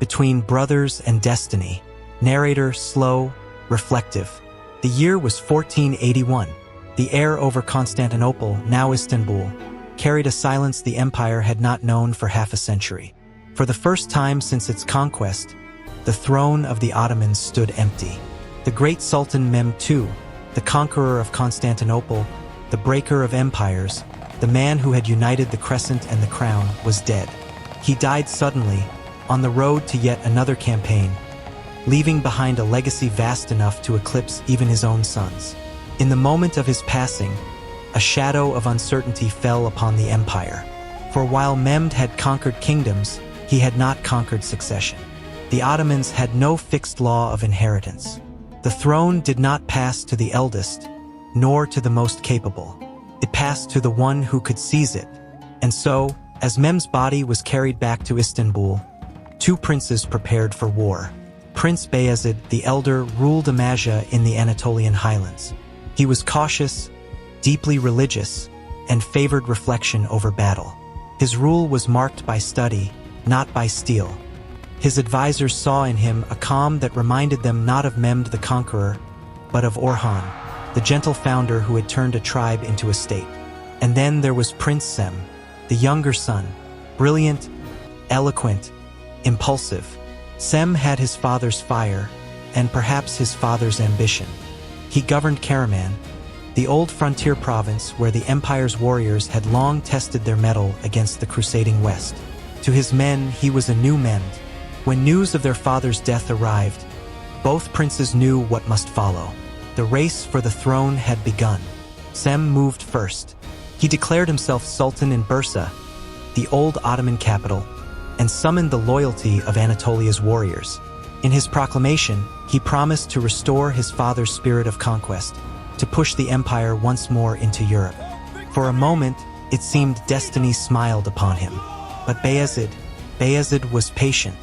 between brothers and destiny. Narrator slow, reflective. The year was 1481. The air over Constantinople, now Istanbul, carried a silence the empire had not known for half a century. For the first time since its conquest, the throne of the Ottomans stood empty. The great Sultan Mehmed II, the conqueror of Constantinople, the breaker of empires, the man who had united the crescent and the crown, was dead. He died suddenly, on the road to yet another campaign, leaving behind a legacy vast enough to eclipse even his own sons. In the moment of his passing, a shadow of uncertainty fell upon the empire. For while Mehmed had conquered kingdoms, he had not conquered succession. The Ottomans had no fixed law of inheritance. The throne did not pass to the eldest, nor to the most capable. It passed to the one who could seize it. And so, as Mehmed's body was carried back to Istanbul, two princes prepared for war. Prince Bayezid the Elder ruled Amasya in the Anatolian highlands. He was cautious, deeply religious, and favored reflection over battle. His rule was marked by study, not by steel. His advisors saw in him a calm that reminded them not of Mehmed the Conqueror, but of Orhan, the gentle founder who had turned a tribe into a state. And then there was Prince Cem, the younger son, brilliant, eloquent, impulsive. Cem had his father's fire, and perhaps his father's ambition. He governed Karaman, the old frontier province where the empire's warriors had long tested their mettle against the crusading West. To his men, he was a new Mehmed. When news of their father's death arrived, both princes knew what must follow. The race for the throne had begun. Cem moved first. He declared himself Sultan in Bursa, the old Ottoman capital, and summoned the loyalty of Anatolia's warriors. In his proclamation, he promised to restore his father's spirit of conquest, to push the empire once more into Europe. For a moment, it seemed destiny smiled upon him. But Bayezid was patient.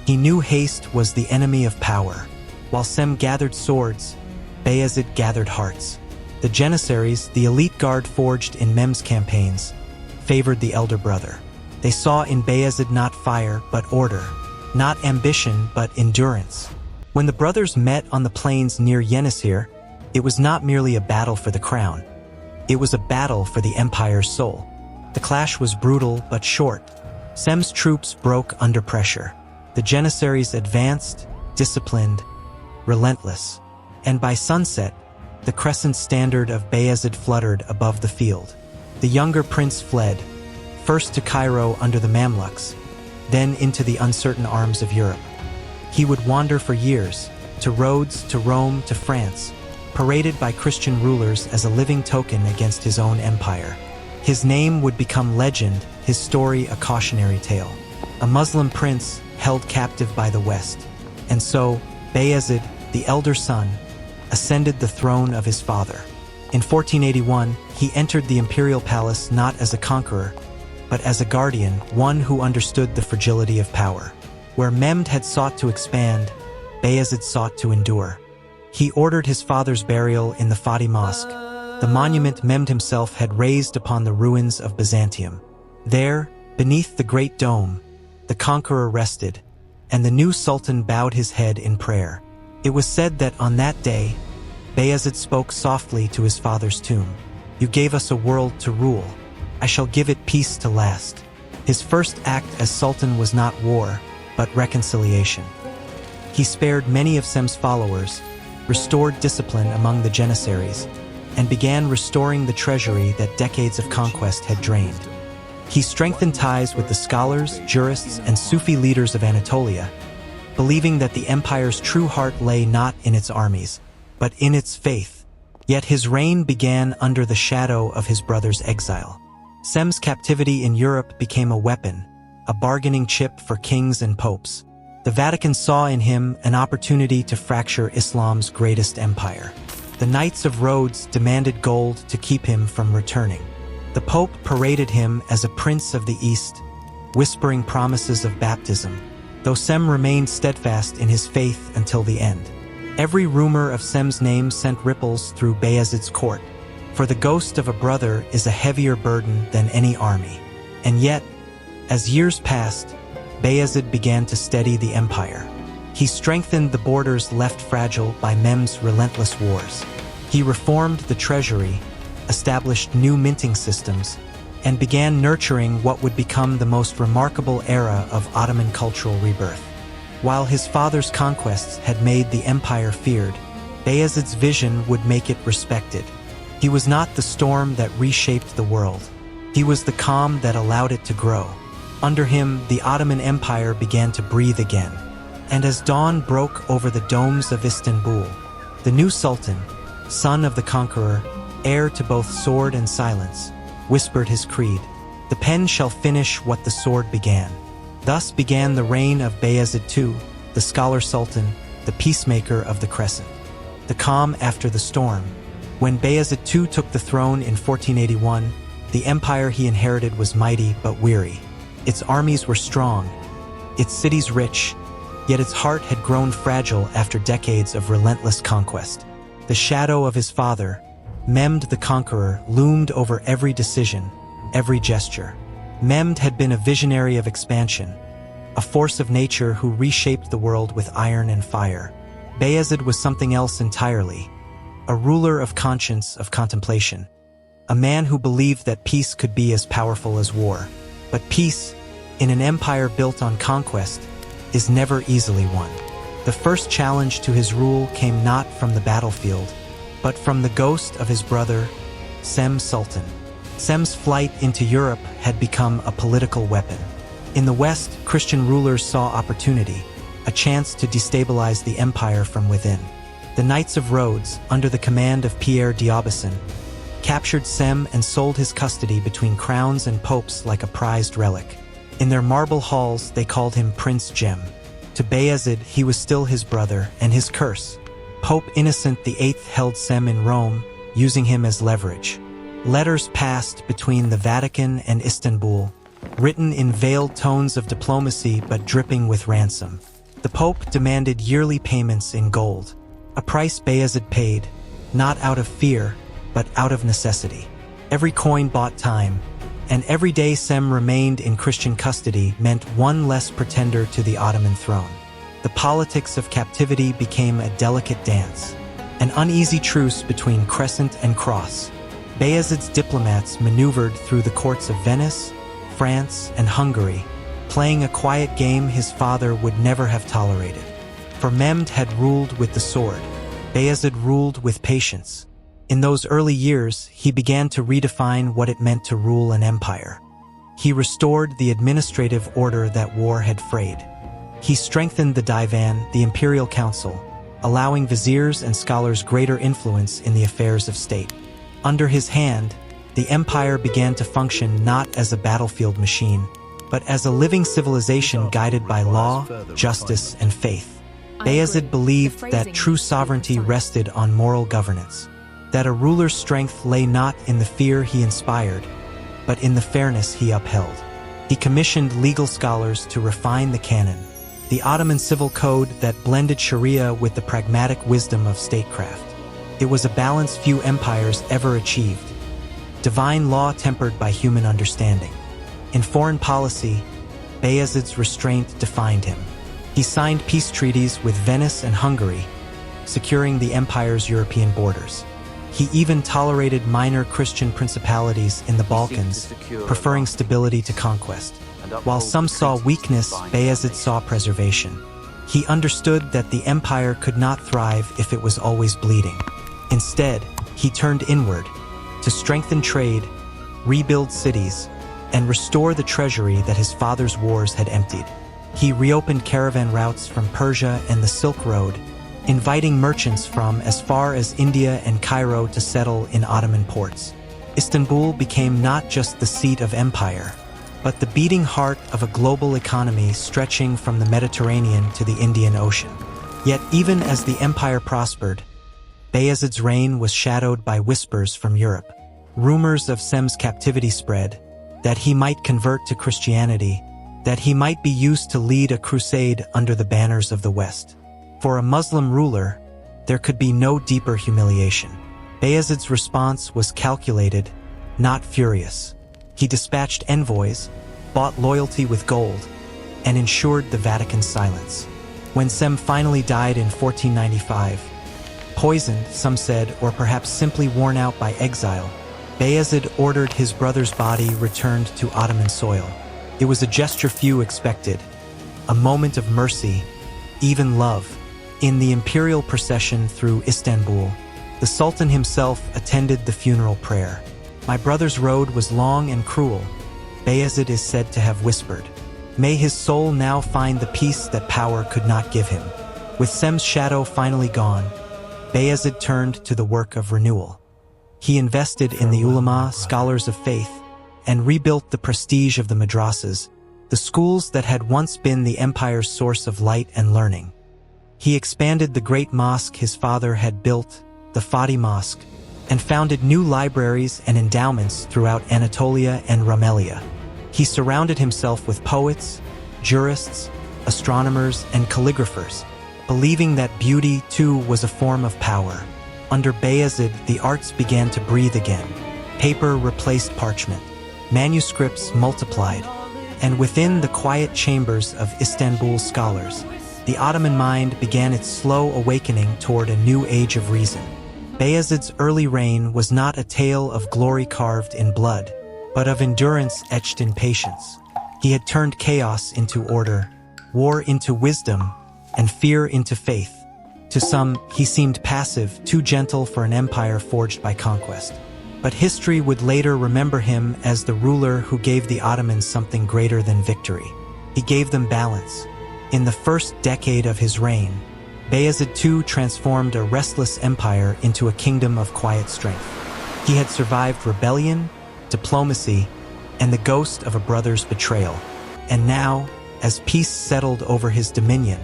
He knew haste was the enemy of power. While Cem gathered swords, Bayezid gathered hearts. The Janissaries, the elite guard forged in Mehmed's campaigns, favored the elder brother. They saw in Bayezid not fire, but order, not ambition, but endurance. When the brothers met on the plains near Yenisir, it was not merely a battle for the crown. It was a battle for the empire's soul. The clash was brutal but short. Cem's troops broke under pressure. The Janissaries advanced, disciplined, relentless. And by sunset, the crescent standard of Bayezid fluttered above the field. The younger prince fled, first to Cairo under the Mamluks, then into the uncertain arms of Europe. He would wander for years, to Rhodes, to Rome, to France, paraded by Christian rulers as a living token against his own empire. His name would become legend, his story a cautionary tale. A Muslim prince held captive by the West. And so, Bayezid, the elder son, ascended the throne of his father. In 1481, he entered the imperial palace not as a conqueror, but as a guardian, one who understood the fragility of power. Where Mehmed had sought to expand, Bayezid sought to endure. He ordered his father's burial in the Fatih Mosque, the monument Mehmed himself had raised upon the ruins of Byzantium. There, beneath the great dome, the conqueror rested, and the new sultan bowed his head in prayer. It was said that on that day, Bayezid spoke softly to his father's tomb. "You gave us a world to rule. I shall give it peace to last." His first act as sultan was not war, but reconciliation. He spared many of Cem's followers, restored discipline among the Janissaries, and began restoring the treasury that decades of conquest had drained. He strengthened ties with the scholars, jurists, and Sufi leaders of Anatolia, believing that the empire's true heart lay not in its armies, but in its faith. Yet his reign began under the shadow of his brother's exile. Cem's captivity in Europe became a weapon, a bargaining chip for kings and popes. The Vatican saw in him an opportunity to fracture Islam's greatest empire. The Knights of Rhodes demanded gold to keep him from returning. The Pope paraded him as a prince of the East, whispering promises of baptism, though Cem remained steadfast in his faith until the end. Every rumor of Cem's name sent ripples through Bayezid's court, for the ghost of a brother is a heavier burden than any army. And yet, as years passed, Bayezid began to steady the empire. He strengthened the borders left fragile by Mehmed's relentless wars. He reformed the treasury, established new minting systems, and began nurturing what would become the most remarkable era of Ottoman cultural rebirth. While his father's conquests had made the empire feared, Bayezid's vision would make it respected. He was not the storm that reshaped the world. He was the calm that allowed it to grow. Under him, the Ottoman Empire began to breathe again. And as dawn broke over the domes of Istanbul, the new Sultan, son of the Conqueror, heir to both sword and silence, whispered his creed: "The pen shall finish what the sword began." Thus began the reign of Bayezid II, the scholar sultan, the peacemaker of the Crescent. The calm after the storm. When Bayezid II took the throne in 1481, the empire he inherited was mighty but weary. Its armies were strong, its cities rich, yet its heart had grown fragile after decades of relentless conquest. The shadow of his father, Mehmed the Conqueror, loomed over every decision, every gesture. Mehmed had been a visionary of expansion, a force of nature who reshaped the world with iron and fire. Bayezid was something else entirely, a ruler of conscience, of contemplation, a man who believed that peace could be as powerful as war. But peace, in an empire built on conquest, is never easily won. The first challenge to his rule came not from the battlefield, but from the ghost of his brother, Cem Sultan. Cem's flight into Europe had become a political weapon. In the West, Christian rulers saw opportunity, a chance to destabilize the empire from within. The Knights of Rhodes, under the command of Pierre d'Aubusson, captured Cem and sold his custody between crowns and popes like a prized relic. In their marble halls, they called him Prince Gem. To Bayezid, he was still his brother and his curse. Pope Innocent VIII held Cem in Rome, using him as leverage. Letters passed between the Vatican and Istanbul, written in veiled tones of diplomacy but dripping with ransom. The Pope demanded yearly payments in gold, a price Bayezid paid, not out of fear, but out of necessity. Every coin bought time, and every day Cem remained in Christian custody meant one less pretender to the Ottoman throne. The politics of captivity became a delicate dance, an uneasy truce between crescent and cross. Bayezid's diplomats maneuvered through the courts of Venice, France, and Hungary, playing a quiet game his father would never have tolerated. For Mehmed had ruled with the sword, Bayezid ruled with patience. In those early years, he began to redefine what it meant to rule an empire. He restored the administrative order that war had frayed. He strengthened the Divan, the imperial council, allowing viziers and scholars greater influence in the affairs of state. Under his hand, the empire began to function not as a battlefield machine, but as a living civilization guided by law, justice, and faith. Bayezid believed that true sovereignty rested on moral governance, that a ruler's strength lay not in the fear he inspired, but in the fairness he upheld. He commissioned legal scholars to refine the canon, the Ottoman civil code that blended Sharia with the pragmatic wisdom of statecraft. It was a balance few empires ever achieved, divine law tempered by human understanding. In foreign policy, Bayezid's restraint defined him. He signed peace treaties with Venice and Hungary, securing the empire's European borders. He even tolerated minor Christian principalities in the Balkans, preferring stability to conquest. While some saw weakness, Bayezid saw preservation. He understood that the empire could not thrive if it was always bleeding. Instead, he turned inward to strengthen trade, rebuild cities, and restore the treasury that his father's wars had emptied. He reopened caravan routes from Persia and the Silk Road, inviting merchants from as far as India and Cairo to settle in Ottoman ports. Istanbul became not just the seat of empire, but the beating heart of a global economy stretching from the Mediterranean to the Indian Ocean. Yet even as the empire prospered, Bayezid's reign was shadowed by whispers from Europe. Rumors of Cem's captivity spread, that he might convert to Christianity, that he might be used to lead a crusade under the banners of the West. For a Muslim ruler, there could be no deeper humiliation. Bayezid's response was calculated, not furious. He dispatched envoys, bought loyalty with gold, and ensured the Vatican's silence. When Cem finally died in 1495, poisoned, some said, or perhaps simply worn out by exile, Bayezid ordered his brother's body returned to Ottoman soil. It was a gesture few expected, a moment of mercy, even love. In the imperial procession through Istanbul, the Sultan himself attended the funeral prayer. "My brother's road was long and cruel," Bayezid is said to have whispered. "May his soul now find the peace that power could not give him." With Cem's shadow finally gone, Bayezid turned to the work of renewal. He invested in the ulama, scholars of faith, and rebuilt the prestige of the madrasas, the schools that had once been the empire's source of light and learning. He expanded the great mosque his father had built, the Fatih Mosque, and founded new libraries and endowments throughout Anatolia and Rumelia. He surrounded himself with poets, jurists, astronomers, and calligraphers, believing that beauty, too, was a form of power. Under Bayezid, the arts began to breathe again. Paper replaced parchment. Manuscripts multiplied. And within the quiet chambers of Istanbul scholars, the Ottoman mind began its slow awakening toward a new age of reason. Bayezid's early reign was not a tale of glory carved in blood, but of endurance etched in patience. He had turned chaos into order, war into wisdom, and fear into faith. To some, he seemed passive, too gentle for an empire forged by conquest. But history would later remember him as the ruler who gave the Ottomans something greater than victory. He gave them balance. In the first decade of his reign, Bayezid II transformed a restless empire into a kingdom of quiet strength. He had survived rebellion, diplomacy, and the ghost of a brother's betrayal. And now, as peace settled over his dominion,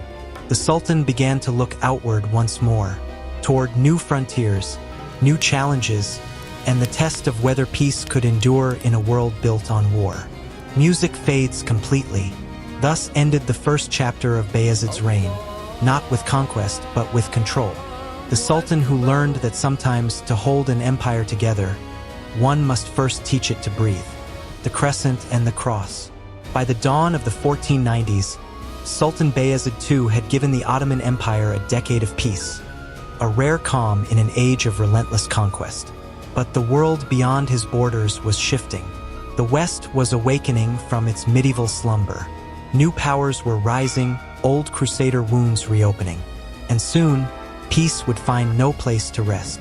the Sultan began to look outward once more, toward new frontiers, new challenges, and the test of whether peace could endure in a world built on war. Music fades completely. Thus ended the first chapter of Bayezid's reign, not with conquest, but with control. The Sultan who learned that sometimes to hold an empire together, one must first teach it to breathe. The crescent and the cross. By the dawn of the 1490s, Sultan Bayezid II had given the Ottoman Empire a decade of peace, a rare calm in an age of relentless conquest. But the world beyond his borders was shifting. The West was awakening from its medieval slumber. New powers were rising, old crusader wounds reopening. And soon, peace would find no place to rest.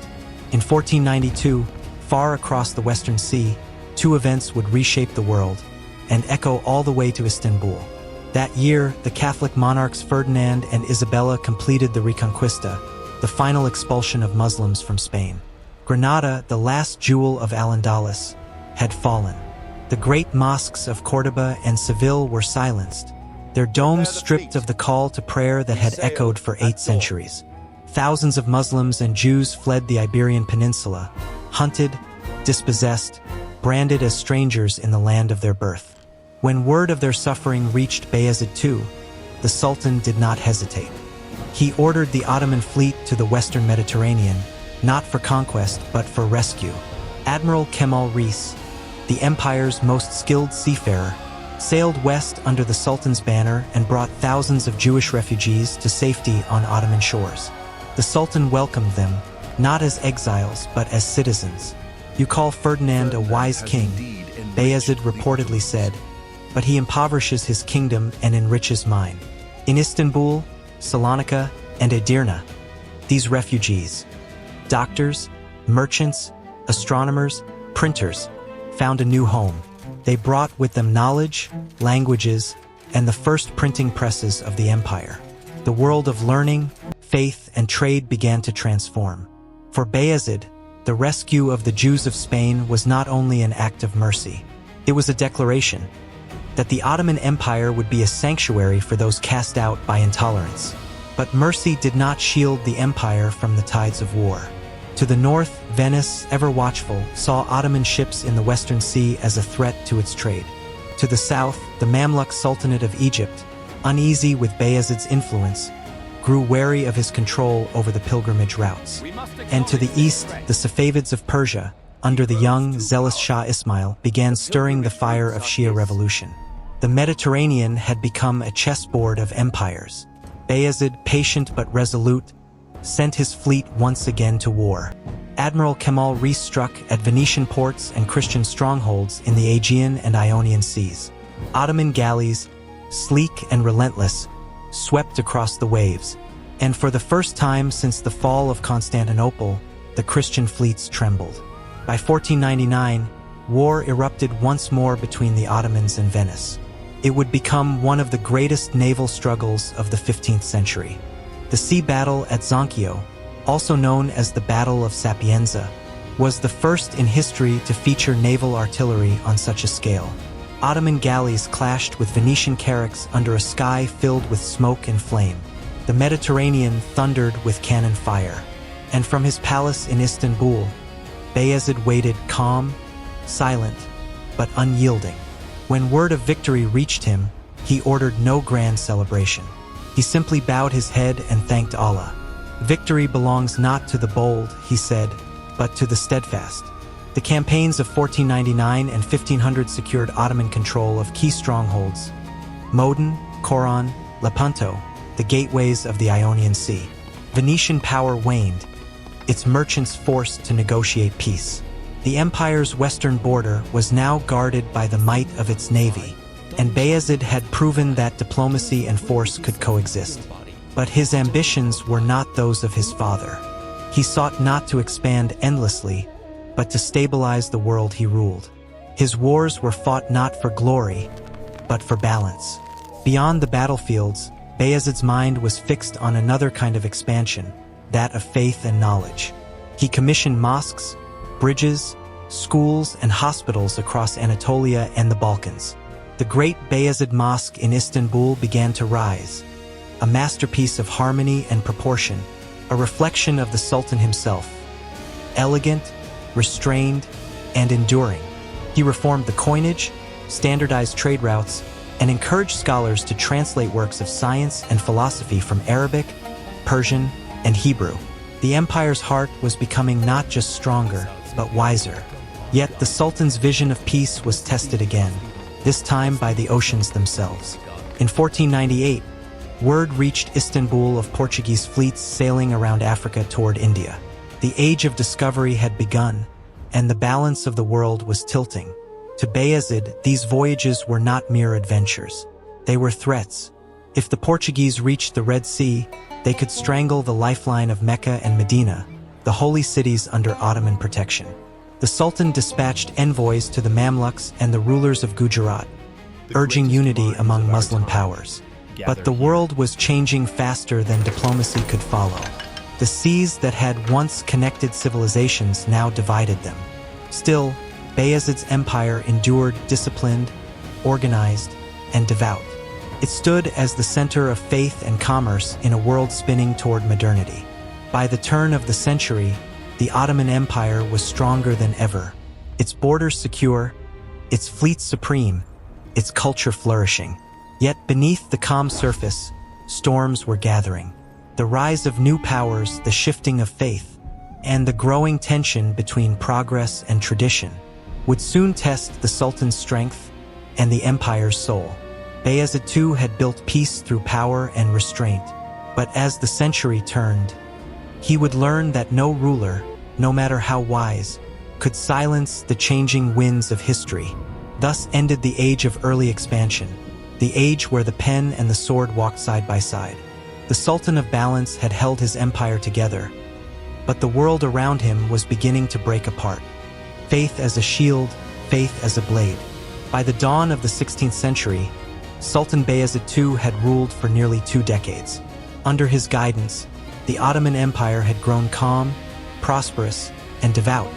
In 1492, far across the Western Sea, two events would reshape the world and echo all the way to Istanbul. That year, the Catholic monarchs Ferdinand and Isabella completed the Reconquista, the final expulsion of Muslims from Spain. Granada, the last jewel of Al-Andalus, had fallen. The great mosques of Córdoba and Seville were silenced, their domes stripped of the call to prayer that had echoed for 8 centuries. Thousands of Muslims and Jews fled the Iberian Peninsula, hunted, dispossessed, branded as strangers in the land of their birth. When word of their suffering reached Bayezid II, the Sultan did not hesitate. He ordered the Ottoman fleet to the western Mediterranean, not for conquest, but for rescue. Admiral Kemal Reis, the empire's most skilled seafarer, sailed west under the Sultan's banner and brought thousands of Jewish refugees to safety on Ottoman shores. The Sultan welcomed them, not as exiles, but as citizens. "You call Ferdinand a wise king," Bayezid reportedly said, "but he impoverishes his kingdom and enriches mine." In Istanbul, Salonika, and Edirne, these refugees, doctors, merchants, astronomers, printers, found a new home. They brought with them knowledge, languages, and the first printing presses of the empire. The world of learning, faith, and trade began to transform. For Bayezid, the rescue of the Jews of Spain was not only an act of mercy. It was a declaration that the Ottoman Empire would be a sanctuary for those cast out by intolerance. But mercy did not shield the empire from the tides of war. To the north, Venice, ever watchful, saw Ottoman ships in the Western Sea as a threat to its trade. To the south, the Mamluk Sultanate of Egypt, uneasy with Bayezid's influence, grew wary of his control over the pilgrimage routes. And to the east, the Safavids of Persia, under the young, zealous Shah Ismail, began stirring the fire of Shia revolution. The Mediterranean had become a chessboard of empires. Bayezid, patient but resolute, sent his fleet once again to war. Admiral Kemal re-struck at Venetian ports and Christian strongholds in the Aegean and Ionian seas. Ottoman galleys, sleek and relentless, swept across the waves, and for the first time since the fall of Constantinople, the Christian fleets trembled. By 1499, war erupted once more between the Ottomans and Venice. It would become one of the greatest naval struggles of the 15th century. The sea battle at Zonchio, also known as the Battle of Sapienza, was the first in history to feature naval artillery on such a scale. Ottoman galleys clashed with Venetian carracks under a sky filled with smoke and flame. The Mediterranean thundered with cannon fire. And from his palace in Istanbul, Bayezid waited calm, silent, but unyielding. When word of victory reached him, he ordered no grand celebration. He simply bowed his head and thanked Allah. "Victory belongs not to the bold," he said, "but to the steadfast." The campaigns of 1499 and 1500 secured Ottoman control of key strongholds: Modin, Coron, Lepanto, the gateways of the Ionian Sea. Venetian power waned, its merchants forced to negotiate peace. The empire's western border was now guarded by the might of its navy, and Bayezid had proven that diplomacy and force could coexist. But his ambitions were not those of his father. He sought not to expand endlessly, but to stabilize the world he ruled. His wars were fought not for glory, but for balance. Beyond the battlefields, Bayezid's mind was fixed on another kind of expansion, that of faith and knowledge. He commissioned mosques, bridges, schools, and hospitals across Anatolia and the Balkans. The great Bayezid Mosque in Istanbul began to rise, a masterpiece of harmony and proportion, a reflection of the Sultan himself. Elegant, restrained, and enduring. He reformed the coinage, standardized trade routes, and encouraged scholars to translate works of science and philosophy from Arabic, Persian, and Hebrew. The empire's heart was becoming not just stronger, but wiser. Yet the Sultan's vision of peace was tested again, this time by the oceans themselves. In 1498, word reached Istanbul of Portuguese fleets sailing around Africa toward India. The age of discovery had begun, and the balance of the world was tilting. To Bayezid, these voyages were not mere adventures. They were threats. If the Portuguese reached the Red Sea, they could strangle the lifeline of Mecca and Medina, the holy cities under Ottoman protection. The Sultan dispatched envoys to the Mamluks and the rulers of Gujarat, urging unity among Muslim powers. But the world was changing faster than diplomacy could follow. The seas that had once connected civilizations now divided them. Still, Bayezid's empire endured disciplined, organized, and devout. It stood as the center of faith and commerce in a world spinning toward modernity. By the turn of the century, the Ottoman Empire was stronger than ever, its borders secure, its fleets supreme, its culture flourishing. Yet beneath the calm surface, storms were gathering. The rise of new powers, the shifting of faith, and the growing tension between progress and tradition would soon test the Sultan's strength and the empire's soul. Bayezid II had built peace through power and restraint, but as the century turned, he would learn that no ruler, no matter how wise, could silence the changing winds of history. Thus ended the age of early expansion, the age where the pen and the sword walked side by side. The Sultan of Balance had held his empire together, but the world around him was beginning to break apart. Faith as a shield, faith as a blade. By the dawn of the 16th century, Sultan Bayezid II had ruled for nearly 2 decades. Under his guidance, the Ottoman Empire had grown calm, prosperous, and devout,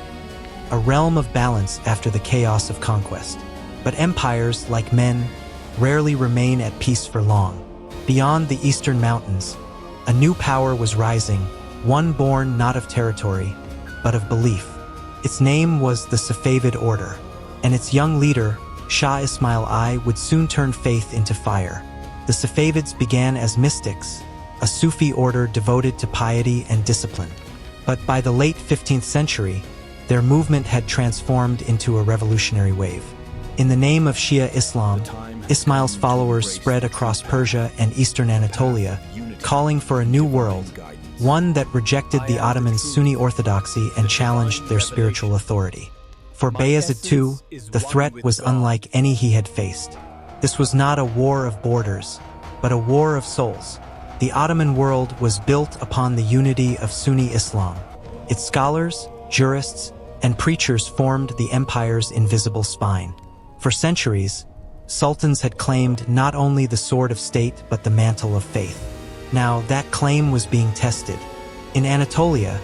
a realm of balance after the chaos of conquest. But empires, like men, rarely remain at peace for long. Beyond the eastern mountains, a new power was rising, one born not of territory, but of belief. Its name was the Safavid order, and its young leader, Shah Ismail I, would soon turn faith into fire. The Safavids began as mystics, a Sufi order devoted to piety and discipline. But by the late 15th century, their movement had transformed into a revolutionary wave. In the name of Shia Islam, Ismail's followers spread across Persia and eastern Anatolia, calling for a new world, one that rejected the Ottomans' Sunni orthodoxy and challenged their spiritual authority. For Bayezid II, the threat was unlike any he had faced. This was not a war of borders, but a war of souls. The Ottoman world was built upon the unity of Sunni Islam. Its scholars, jurists, and preachers formed the empire's invisible spine. For centuries, sultans had claimed not only the sword of state but the mantle of faith. Now, that claim was being tested. In Anatolia,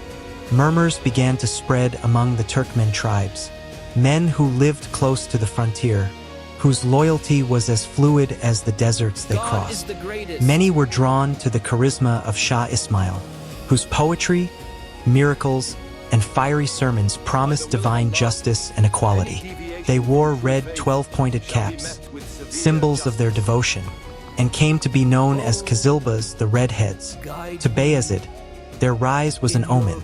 murmurs began to spread among the Turkmen tribes, men who lived close to the frontier, whose loyalty was as fluid as the deserts they crossed. Many were drawn to the charisma of Shah Ismail, whose poetry, miracles, and fiery sermons promised divine justice and equality. They wore red 12-pointed caps, symbols of their devotion, and came to be known as Kazilbas, the Redheads. To Bayezid, their rise was an omen,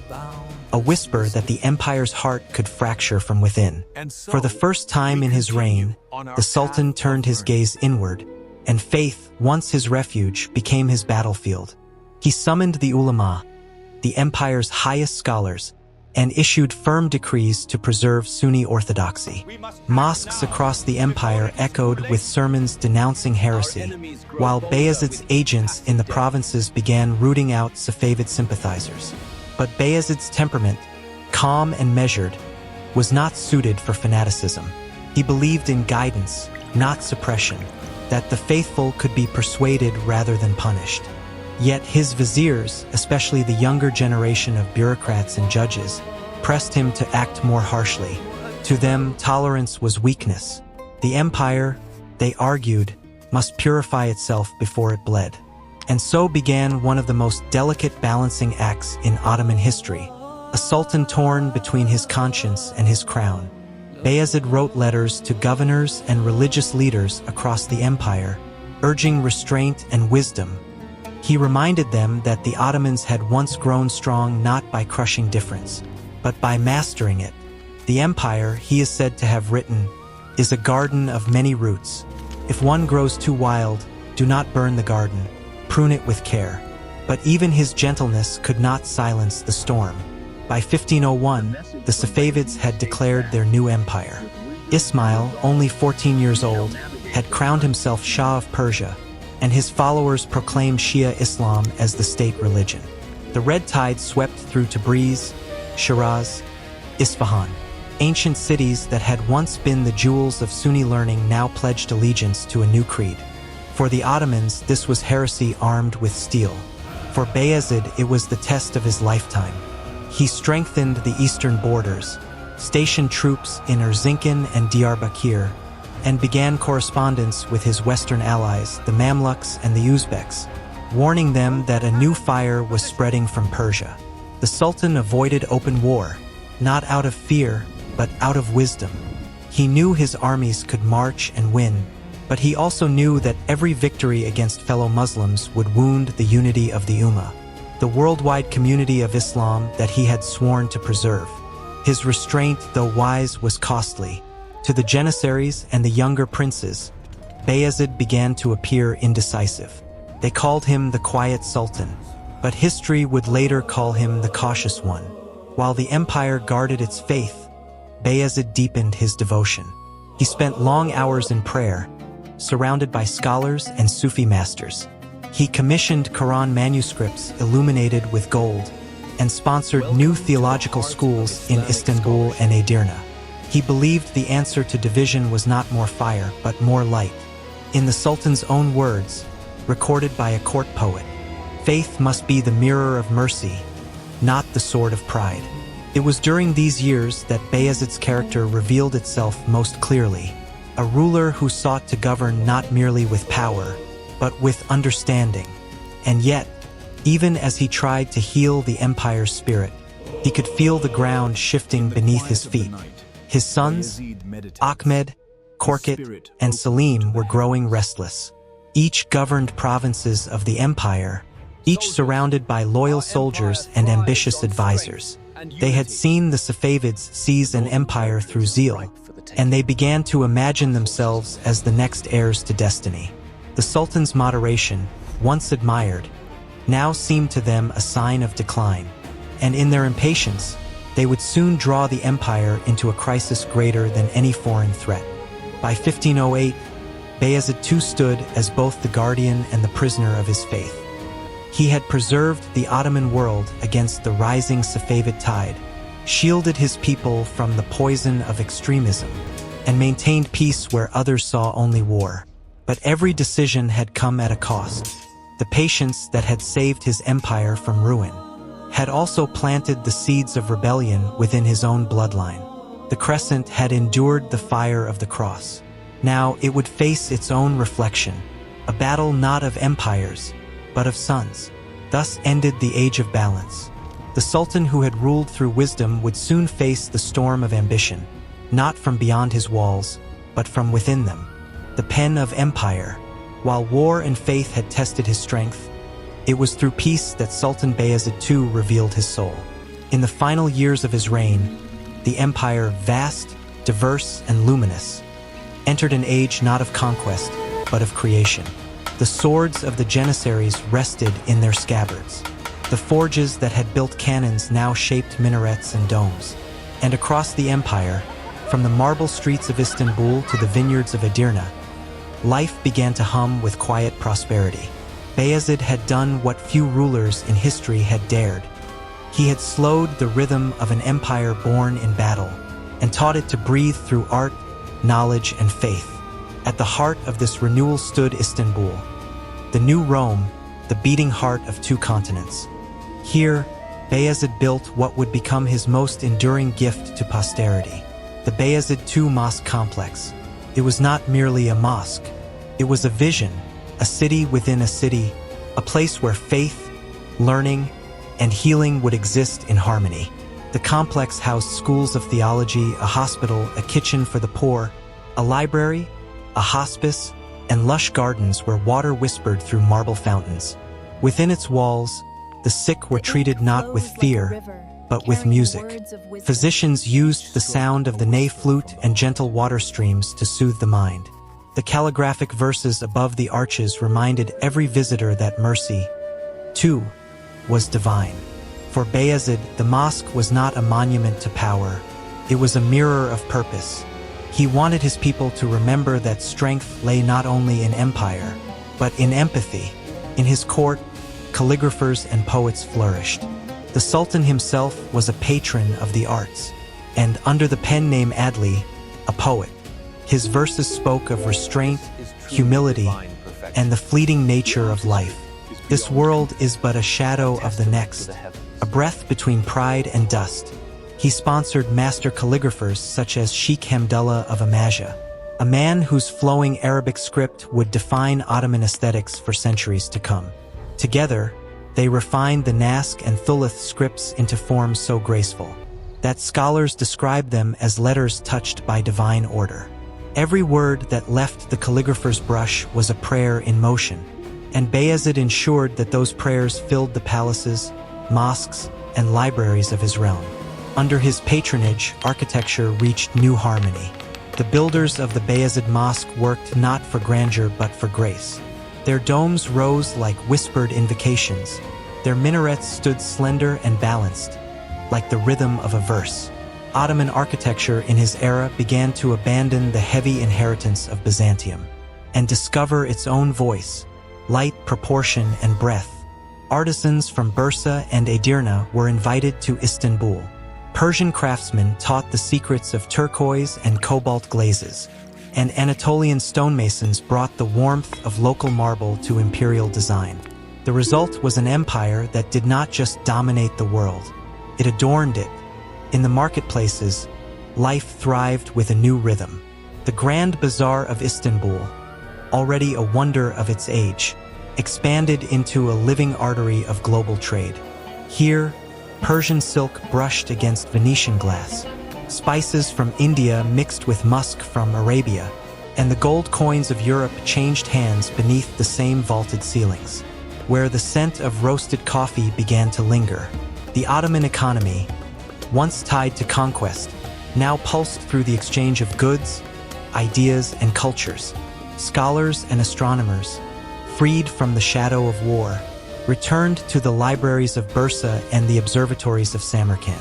a whisper that the empire's heart could fracture from within. For the first time in his reign, the Sultan turned his gaze inward, and faith, once his refuge, became his battlefield. He summoned the ulama, the empire's highest scholars, and issued firm decrees to preserve Sunni orthodoxy. Mosques across the empire echoed with sermons denouncing heresy, while Bayezid's agents in the provinces began rooting out Safavid sympathizers. But Bayezid's temperament, calm and measured, was not suited for fanaticism. He believed in guidance, not suppression, that the faithful could be persuaded rather than punished. Yet his viziers, especially the younger generation of bureaucrats and judges, pressed him to act more harshly. To them, tolerance was weakness. The empire, they argued, must purify itself before it bled. And so began one of the most delicate balancing acts in Ottoman history, a sultan torn between his conscience and his crown. Bayezid wrote letters to governors and religious leaders across the empire, urging restraint and wisdom. He reminded them that the Ottomans had once grown strong not by crushing difference, but by mastering it. The empire, he is said to have written, is a garden of many roots. If one grows too wild, do not burn the garden, prune it with care. But even his gentleness could not silence the storm. By 1501, the Safavids had declared their new empire. Ismail, only 14 years old, had crowned himself Shah of Persia, and his followers proclaimed Shia Islam as the state religion. The red tide swept through Tabriz, Shiraz, Isfahan. Ancient cities that had once been the jewels of Sunni learning now pledged allegiance to a new creed. For the Ottomans, this was heresy armed with steel. For Bayezid, it was the test of his lifetime. He strengthened the eastern borders, stationed troops in Erzincan and Diyarbakir, and began correspondence with his western allies, the Mamluks and the Uzbeks, warning them that a new fire was spreading from Persia. The Sultan avoided open war, not out of fear, but out of wisdom. He knew his armies could march and win, but he also knew that every victory against fellow Muslims would wound the unity of the Ummah, the worldwide community of Islam that he had sworn to preserve. His restraint, though wise, was costly. To the Janissaries and the younger princes, Bayezid began to appear indecisive. They called him the quiet sultan, but history would later call him the cautious one. While the empire guarded its faith, Bayezid deepened his devotion. He spent long hours in prayer, surrounded by scholars and Sufi masters. He commissioned Quran manuscripts illuminated with gold and sponsored new theological schools in Istanbul and Edirne. He believed the answer to division was not more fire, but more light. In the Sultan's own words, recorded by a court poet, faith must be the mirror of mercy, not the sword of pride. It was during these years that Bayezid's character revealed itself most clearly, a ruler who sought to govern not merely with power, but with understanding. And yet, even as he tried to heal the empire's spirit, he could feel the ground shifting beneath his feet. His sons, Ahmed, Korkut, and Selim, were growing restless. Each governed provinces of the empire, each surrounded by loyal soldiers and ambitious advisors. They had seen the Safavids seize an empire through zeal, and they began to imagine themselves as the next heirs to destiny. The Sultan's moderation, once admired, now seemed to them a sign of decline, and in their impatience, they would soon draw the empire into a crisis greater than any foreign threat. By 1508, Bayezid II stood as both the guardian and the prisoner of his faith. He had preserved the Ottoman world against the rising Safavid tide, shielded his people from the poison of extremism, and maintained peace where others saw only war. But every decision had come at a cost. The patience that had saved his empire from ruin had also planted the seeds of rebellion within his own bloodline. The crescent had endured the fire of the cross. Now it would face its own reflection, a battle not of empires, but of sons. Thus ended the age of balance. The Sultan who had ruled through wisdom would soon face the storm of ambition, not from beyond his walls, but from within them. The pen of empire. While war and faith had tested his strength, it was through peace that Sultan Bayezid II revealed his soul. In the final years of his reign, the empire, vast, diverse, and luminous, entered an age not of conquest, but of creation. The swords of the Janissaries rested in their scabbards. The forges that had built cannons now shaped minarets and domes. And across the empire, from the marble streets of Istanbul to the vineyards of Edirne, life began to hum with quiet prosperity. Bayezid had done what few rulers in history had dared. He had slowed the rhythm of an empire born in battle, and taught it to breathe through art, knowledge, and faith. At the heart of this renewal stood Istanbul, the new Rome, the beating heart of two continents. Here, Bayezid built what would become his most enduring gift to posterity, the Bayezid II Mosque Complex. It was not merely a mosque. It was a vision, a city within a city, a place where faith, learning, and healing would exist in harmony. The complex housed schools of theology, a hospital, a kitchen for the poor, a library, a hospice, and lush gardens where water whispered through marble fountains. Within its walls, the sick were treated not with fear, but with music. Physicians used the sound of the ney flute and gentle water streams to soothe the mind. The calligraphic verses above the arches reminded every visitor that mercy, too, was divine. For Bayezid, the mosque was not a monument to power. It was a mirror of purpose. He wanted his people to remember that strength lay not only in empire, but in empathy. In his court, calligraphers and poets flourished. The Sultan himself was a patron of the arts, and under the pen name Adli, a poet. His verses spoke of restraint, humility, and the fleeting nature of life. This world is but a shadow of the next, a breath between pride and dust. He sponsored master calligraphers such as Sheikh Hamdullah of Amazigh, a man whose flowing Arabic script would define Ottoman aesthetics for centuries to come. Together, they refined the Naskh and Thuluth scripts into forms so graceful that scholars describe them as letters touched by divine order. Every word that left the calligrapher's brush was a prayer in motion, and Bayezid ensured that those prayers filled the palaces, mosques, and libraries of his realm. Under his patronage, architecture reached new harmony. The builders of the Bayezid Mosque worked not for grandeur but for grace. Their domes rose like whispered invocations. Their minarets stood slender and balanced, like the rhythm of a verse. Ottoman architecture in his era began to abandon the heavy inheritance of Byzantium and discover its own voice, light, proportion, and breadth. Artisans from Bursa and Edirne were invited to Istanbul. Persian craftsmen taught the secrets of turquoise and cobalt glazes, and Anatolian stonemasons brought the warmth of local marble to imperial design. The result was an empire that did not just dominate the world, it adorned it. In the marketplaces, life thrived with a new rhythm. The Grand Bazaar of Istanbul, already a wonder of its age, expanded into a living artery of global trade. Here, Persian silk brushed against Venetian glass, spices from India mixed with musk from Arabia, and the gold coins of Europe changed hands beneath the same vaulted ceilings. Where the scent of roasted coffee began to linger, the Ottoman economy, once tied to conquest, now pulsed through the exchange of goods, ideas, and cultures. Scholars and astronomers, freed from the shadow of war, returned to the libraries of Bursa and the observatories of Samarkand.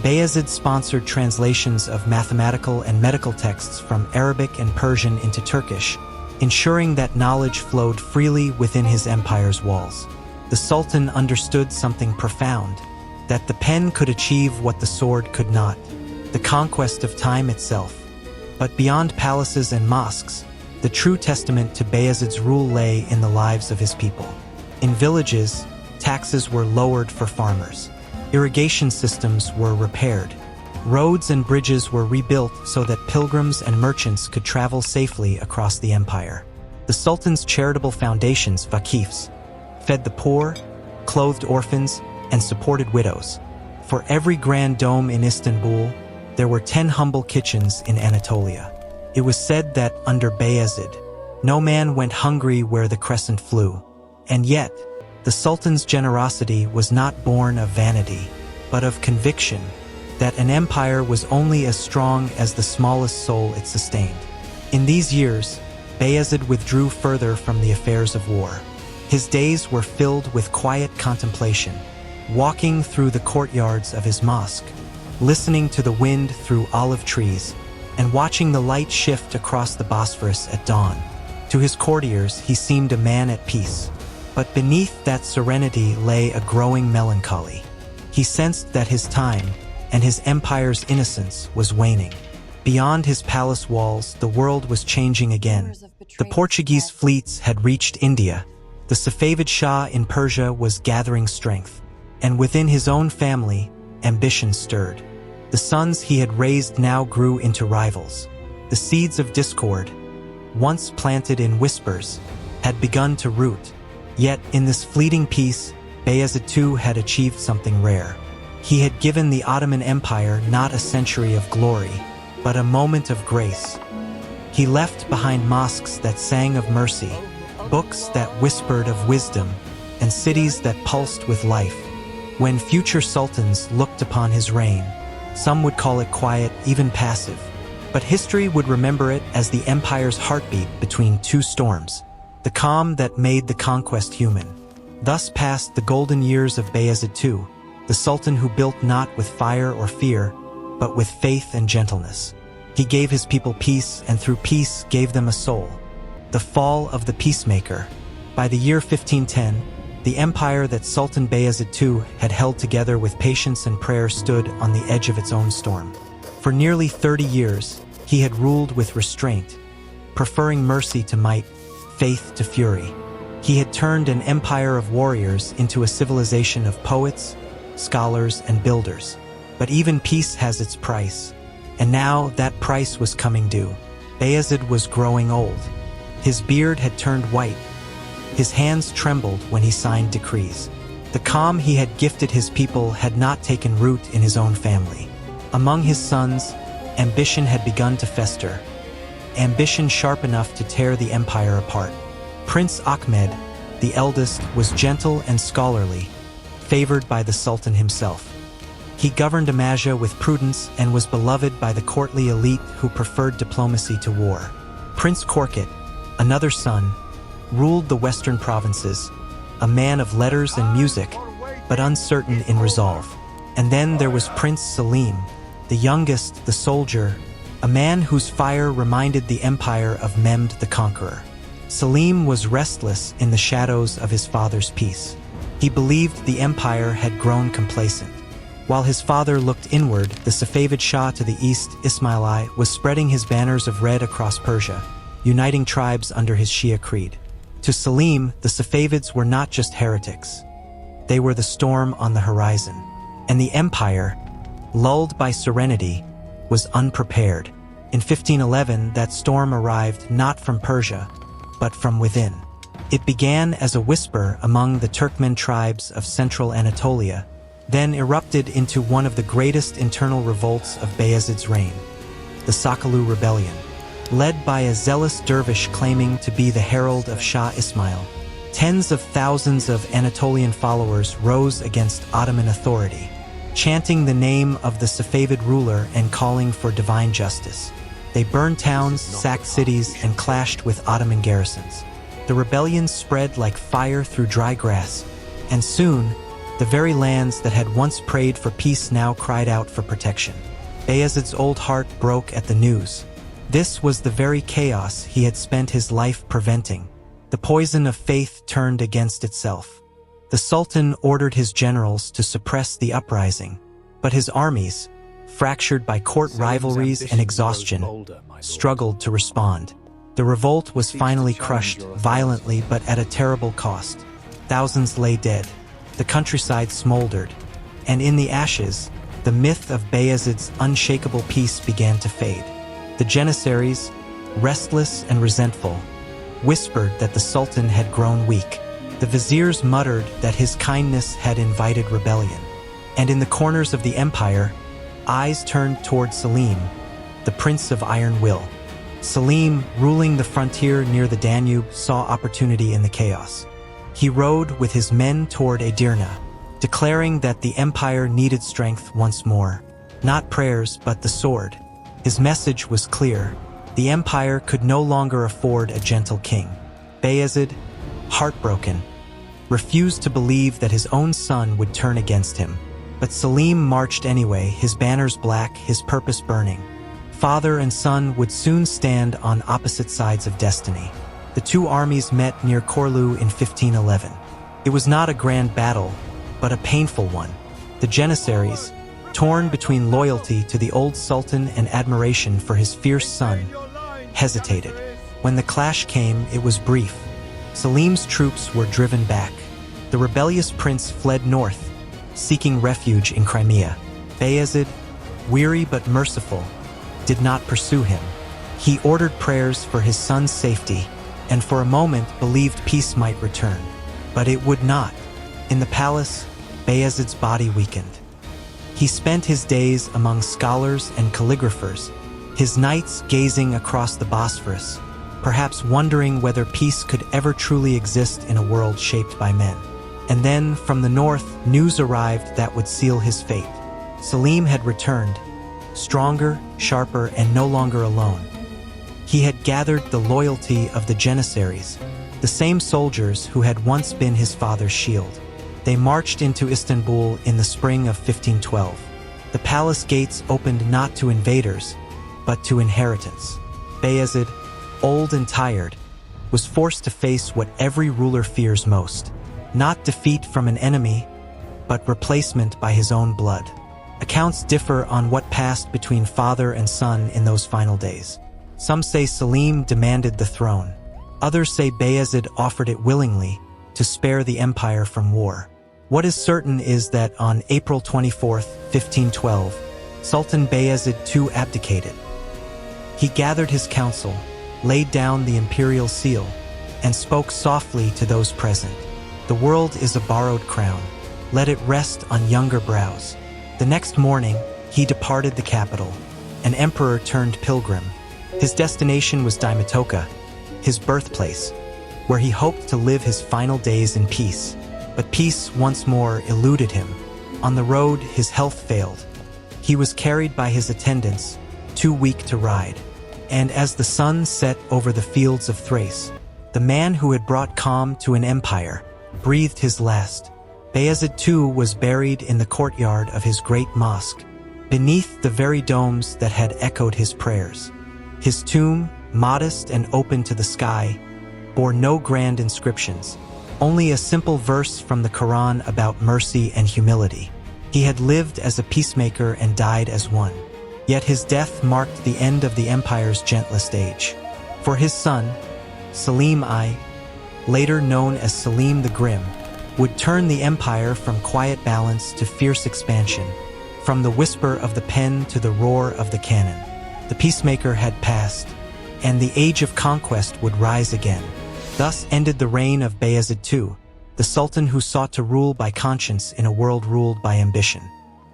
Bayezid sponsored translations of mathematical and medical texts from Arabic and Persian into Turkish, ensuring that knowledge flowed freely within his empire's walls. The Sultan understood something profound, that the pen could achieve what the sword could not, the conquest of time itself. But beyond palaces and mosques, the true testament to Bayezid's rule lay in the lives of his people. In villages, taxes were lowered for farmers. Irrigation systems were repaired. Roads and bridges were rebuilt so that pilgrims and merchants could travel safely across the empire. The Sultan's charitable foundations, vakifs, fed the poor, clothed orphans, and supported widows. For every grand dome in Istanbul, there were 10 humble kitchens in Anatolia. It was said that under Bayezid, no man went hungry where the crescent flew. And yet, the Sultan's generosity was not born of vanity, but of conviction that an empire was only as strong as the smallest soul it sustained. In these years, Bayezid withdrew further from the affairs of war. His days were filled with quiet contemplation, walking through the courtyards of his mosque, listening to the wind through olive trees, and watching the light shift across the Bosphorus at dawn. To his courtiers, he seemed a man at peace. But beneath that serenity lay a growing melancholy. He sensed that his time and his empire's innocence was waning. Beyond his palace walls, the world was changing again. The Portuguese fleets had reached India. The Safavid Shah in Persia was gathering strength. And within his own family, ambition stirred. The sons he had raised now grew into rivals. The seeds of discord, once planted in whispers, had begun to root. Yet, in this fleeting peace, Bayezid II had achieved something rare. He had given the Ottoman Empire not a century of glory, but a moment of grace. He left behind mosques that sang of mercy, books that whispered of wisdom, and cities that pulsed with life. When future sultans looked upon his reign, some would call it quiet, even passive. But history would remember it as the empire's heartbeat between two storms. The calm that made the conquest human. Thus passed the golden years of Bayezid II, the Sultan who built not with fire or fear, but with faith and gentleness. He gave his people peace, and through peace gave them a soul. The fall of the Peacemaker. By the year 1510, the empire that Sultan Bayezid II had held together with patience and prayer stood on the edge of its own storm. For nearly 30 years, he had ruled with restraint, preferring mercy to might, faith to fury. He had turned an empire of warriors into a civilization of poets, scholars, and builders. But even peace has its price. And now that price was coming due. Bayezid was growing old. His beard had turned white. His hands trembled when he signed decrees. The calm he had gifted his people had not taken root in his own family. Among his sons, ambition had begun to fester. Ambition sharp enough to tear the empire apart. Prince Ahmed, the eldest, was gentle and scholarly, favored by the Sultan himself. He governed Amasia with prudence and was beloved by the courtly elite who preferred diplomacy to war. Prince Korkut, another son, ruled the western provinces, a man of letters and music, but uncertain in resolve. And then there was Prince Selim, the youngest, the soldier, a man whose fire reminded the empire of Mehmed the Conqueror. Selim was restless in the shadows of his father's peace. He believed the empire had grown complacent. While his father looked inward, the Safavid Shah to the east, Ismail I, was spreading his banners of red across Persia, uniting tribes under his Shia creed. To Selim, the Safavids were not just heretics. They were the storm on the horizon. And the empire, lulled by serenity, was unprepared. In 1511, that storm arrived not from Persia, but from within. It began as a whisper among the Turkmen tribes of central Anatolia, then erupted into one of the greatest internal revolts of Bayezid's reign, the Sakalu Rebellion. Led by a zealous dervish claiming to be the herald of Shah Ismail, tens of thousands of Anatolian followers rose against Ottoman authority. chanting the name of the Safavid ruler and calling for divine justice. They burned towns, sacked cities, and clashed with Ottoman garrisons. The rebellion spread like fire through dry grass, and soon, the very lands that had once prayed for peace now cried out for protection. Bayezid's old heart broke at the news. This was the very chaos he had spent his life preventing. The poison of faith turned against itself. The Sultan ordered his generals to suppress the uprising, but his armies, fractured by court rivalries and exhaustion, struggled to respond. The revolt was finally crushed, violently but at a terrible cost. Thousands lay dead. The countryside smoldered, and in the ashes, the myth of Bayezid's unshakable peace began to fade. The Janissaries, restless and resentful, whispered that the Sultan had grown weak. The viziers muttered that his kindness had invited rebellion. And in the corners of the empire, eyes turned toward Selim, the Prince of Iron Will. Selim, ruling the frontier near the Danube, saw opportunity in the chaos. He rode with his men toward Edirne, declaring that the empire needed strength once more. Not prayers, but the sword. His message was clear. The empire could no longer afford a gentle king. Bayezid, heartbroken, refused to believe that his own son would turn against him. But Selim marched anyway, his banners black, his purpose burning. Father and son would soon stand on opposite sides of destiny. The two armies met near Corlu in 1511. It was not a grand battle, but a painful one. The Janissaries, torn between loyalty to the old sultan and admiration for his fierce son, hesitated. When the clash came, it was brief. Selim's troops were driven back. The rebellious prince fled north, seeking refuge in Crimea. Bayezid, weary but merciful, did not pursue him. He ordered prayers for his son's safety, and for a moment believed peace might return. But it would not. In the palace, Bayezid's body weakened. He spent his days among scholars and calligraphers, his nights gazing across the Bosphorus, perhaps wondering whether peace could ever truly exist in a world shaped by men. And then, from the north, news arrived that would seal his fate. Selim had returned, stronger, sharper, and no longer alone. He had gathered the loyalty of the Janissaries, the same soldiers who had once been his father's shield. They marched into Istanbul in the spring of 1512. The palace gates opened not to invaders, but to inheritance. Bayezid, old and tired, was forced to face what every ruler fears most. Not defeat from an enemy, but replacement by his own blood. Accounts differ on what passed between father and son in those final days. Some say Selim demanded the throne. Others say Bayezid offered it willingly to spare the empire from war. What is certain is that on April 24, 1512, Sultan Bayezid II abdicated. He gathered his council, laid down the imperial seal, and spoke softly to those present. The world is a borrowed crown. Let it rest on younger brows. The next morning, he departed the capital, an emperor turned pilgrim. His destination was Dimitoka, his birthplace, where he hoped to live his final days in peace. But peace once more eluded him. On the road, his health failed. He was carried by his attendants, too weak to ride. And as the sun set over the fields of Thrace, the man who had brought calm to an empire breathed his last. Bayezid II was buried in the courtyard of his great mosque, beneath the very domes that had echoed his prayers. His tomb, modest and open to the sky, bore no grand inscriptions, only a simple verse from the Quran about mercy and humility. He had lived as a peacemaker and died as one. Yet his death marked the end of the empire's gentlest age. For his son, Selim I, later known as Selim the Grim, would turn the empire from quiet balance to fierce expansion, from the whisper of the pen to the roar of the cannon. The peacemaker had passed, and the age of conquest would rise again. Thus ended the reign of Bayezid II, the sultan who sought to rule by conscience in a world ruled by ambition.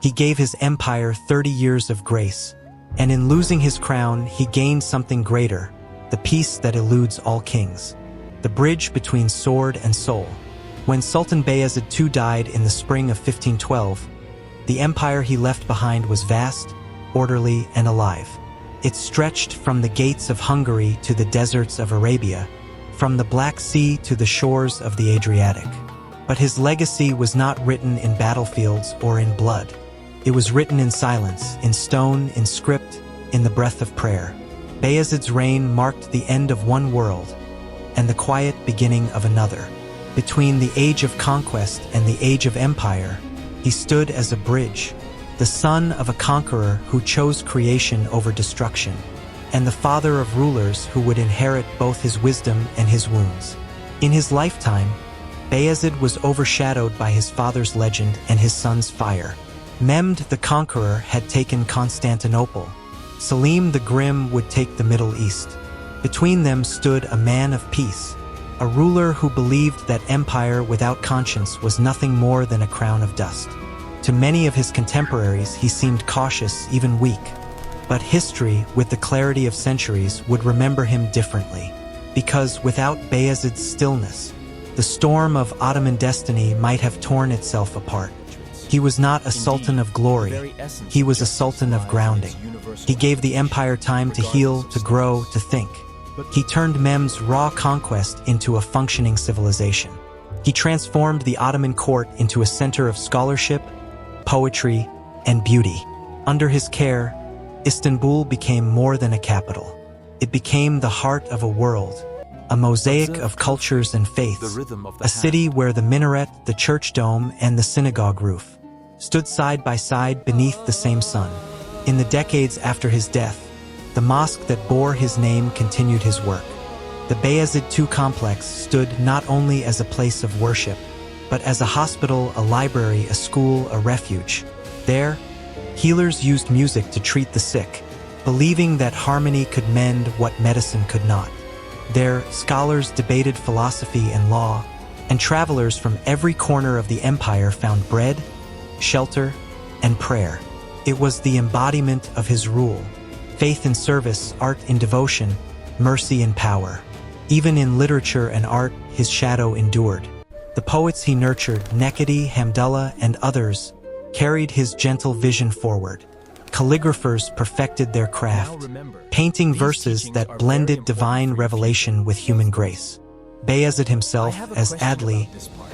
He gave his empire 30 years of grace, and in losing his crown, he gained something greater, the peace that eludes all kings, the bridge between sword and soul. When Sultan Bayezid II died in the spring of 1512, The empire he left behind was vast, orderly, and alive. It stretched from the gates of Hungary to the deserts of Arabia, from the Black Sea to the shores of the Adriatic. But his legacy was not written in battlefields or in blood. It was written in silence, in stone, in script, in the breath of prayer. Bayezid's reign marked the end of one world and the quiet beginning of another. Between the age of conquest and the age of empire, he stood as a bridge, the son of a conqueror who chose creation over destruction, and the father of rulers who would inherit both his wisdom and his wounds. In his lifetime, Bayezid was overshadowed by his father's legend and his son's fire. Mehmed the Conqueror had taken Constantinople. Selim the Grim would take the Middle East. Between them stood a man of peace, a ruler who believed that empire without conscience was nothing more than a crown of dust. To many of his contemporaries, he seemed cautious, even weak. But history, with the clarity of centuries, would remember him differently. Because without Bayezid's stillness, the storm of Ottoman destiny might have torn itself apart. He was not a sultan of glory, he was a sultan of grounding. He gave the empire time to heal, to grow, to think. He turned Mehmed's raw conquest into a functioning civilization. He transformed the Ottoman court into a center of scholarship, poetry, and beauty. Under his care, Istanbul became more than a capital. It became the heart of a world, a mosaic of cultures and faiths, a city where the minaret, the church dome, and the synagogue roof stood side by side beneath the same sun. In the decades after his death, the mosque that bore his name continued his work. The Bayezid II complex stood not only as a place of worship, but as a hospital, a library, a school, a refuge. There, healers used music to treat the sick, believing that harmony could mend what medicine could not. There, scholars debated philosophy and law, and travelers from every corner of the empire found bread, shelter, and prayer. It was the embodiment of his rule. Faith in service, art in devotion, mercy in power. Even in literature and art, his shadow endured. The poets he nurtured, Nekedi, Hamdullah, and others, carried his gentle vision forward. Calligraphers perfected their craft, painting verses that blended divine revelation with human grace. Bayezid himself, as Adli,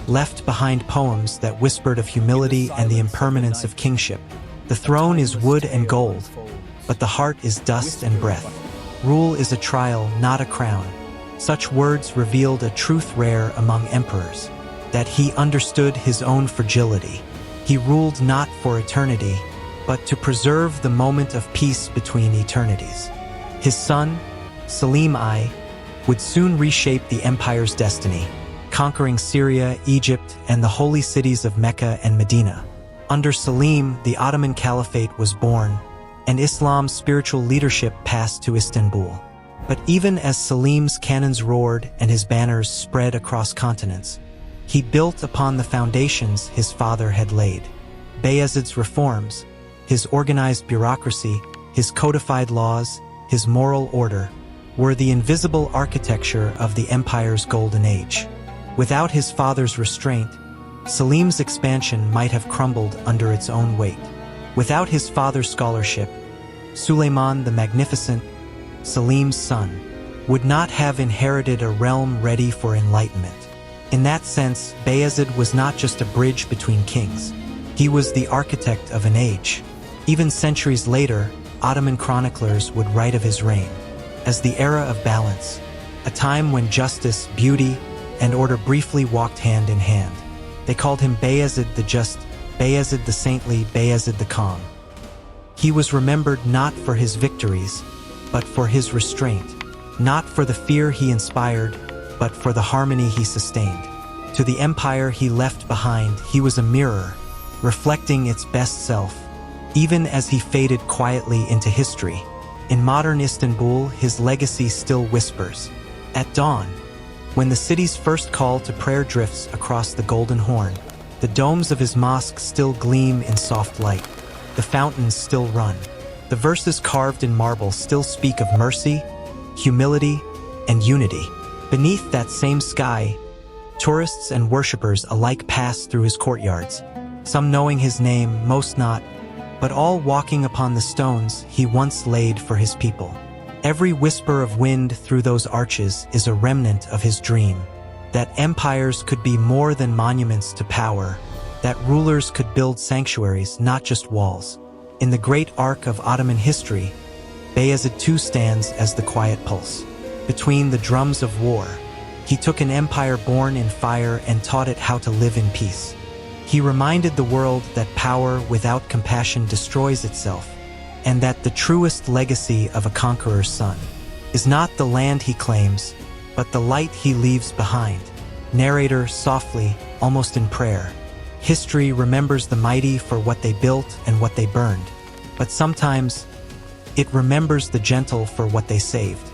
left behind poems that whispered of humility and the impermanence of kingship. The throne is wood and gold, but the heart is dust and breath. Rule is a trial, not a crown. Such words revealed a truth rare among emperors, that he understood his own fragility. He ruled not for eternity, but to preserve the moment of peace between eternities. His son, Selim I, would soon reshape the empire's destiny, conquering Syria, Egypt, and the holy cities of Mecca and Medina. Under Selim, the Ottoman Caliphate was born, and Islam's spiritual leadership passed to Istanbul. But even as Selim's cannons roared and his banners spread across continents, he built upon the foundations his father had laid. Bayezid's reforms, his organized bureaucracy, his codified laws, his moral order, were the invisible architecture of the empire's golden age. Without his father's restraint, Selim's expansion might have crumbled under its own weight. Without his father's scholarship, Suleiman the Magnificent, Selim's son, would not have inherited a realm ready for enlightenment. In that sense, Bayezid was not just a bridge between kings. He was the architect of an age. Even centuries later, Ottoman chroniclers would write of his reign as the era of balance, a time when justice, beauty, and order briefly walked hand in hand. They called him Bayezid the Just, Bayezid the Saintly, Bayezid the Calm. He was remembered not for his victories, but for his restraint, not for the fear he inspired, but for the harmony he sustained. To the empire he left behind, he was a mirror, reflecting its best self, even as he faded quietly into history. In modern Istanbul, his legacy still whispers. At dawn, when the city's first call to prayer drifts across the Golden Horn, the domes of his mosque still gleam in soft light. The fountains still run. The verses carved in marble still speak of mercy, humility, and unity. Beneath that same sky, tourists and worshippers alike pass through his courtyards, some knowing his name, most not, but all walking upon the stones he once laid for his people. Every whisper of wind through those arches is a remnant of his dream, that empires could be more than monuments to power, that rulers could build sanctuaries, not just walls. In the great arc of Ottoman history, Bayezid II stands as the quiet pulse. Between the drums of war, he took an empire born in fire and taught it how to live in peace. He reminded the world that power without compassion destroys itself, and that the truest legacy of a conqueror's son is not the land he claims, but the light he leaves behind. Narrator softly, almost in prayer. History remembers the mighty for what they built and what they burned, but sometimes it remembers the gentle for what they saved.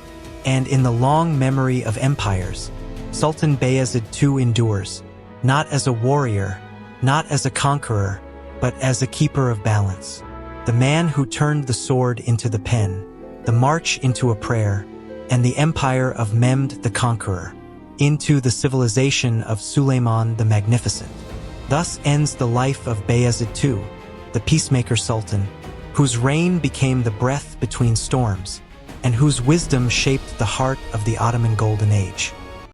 And in the long memory of empires, Sultan Bayezid II endures, not as a warrior, not as a conqueror, but as a keeper of balance. The man who turned the sword into the pen, the march into a prayer, and the empire of Mehmed the Conqueror into the civilization of Suleiman the Magnificent. Thus ends the life of Bayezid II, the Peacemaker Sultan, whose reign became the breath between storms, and whose wisdom shaped the heart of the Ottoman Golden Age.